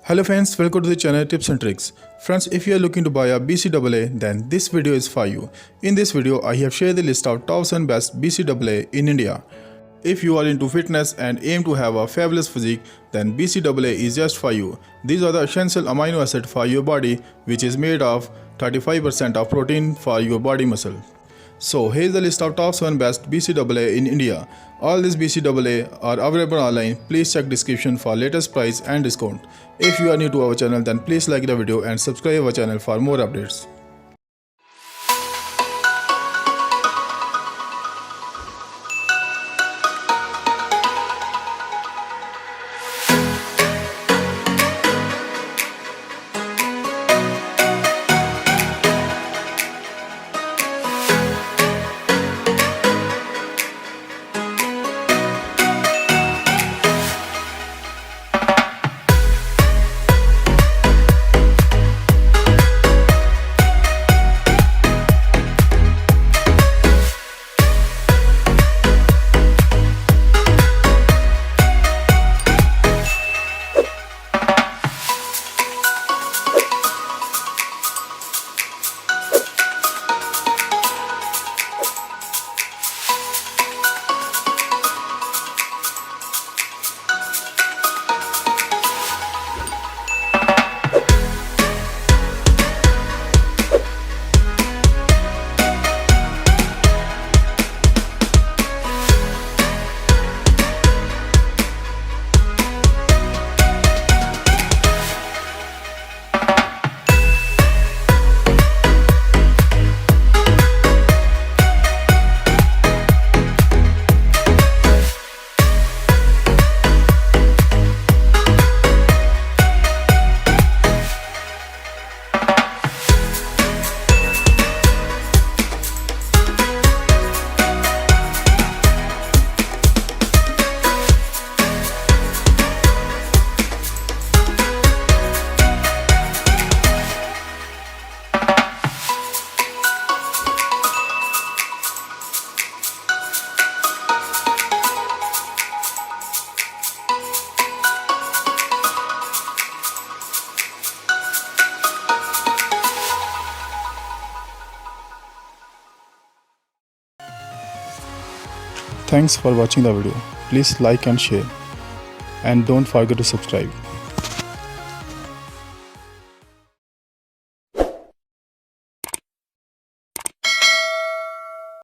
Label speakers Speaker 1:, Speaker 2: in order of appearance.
Speaker 1: Hello friends, welcome to the channel Tips and Tricks. Friends, if you are looking to buy a Bcaa, then this video is for you. In this video, I have shared the list of top 7 best Bcaa in India. If you are into fitness and aim to have a fabulous physique, then Bcaa is just for you. These are the essential amino acids for your body, which is made of 35% of protein for your body muscle. So here's the list of top 7 best Bcaa in India. All these Bcaa are available online. Please check description for latest price and discount. If you are new to our channel, then please like the video and subscribe our channel for more updates. Thanks for watching the video. Please like and share. And don't forget to subscribe.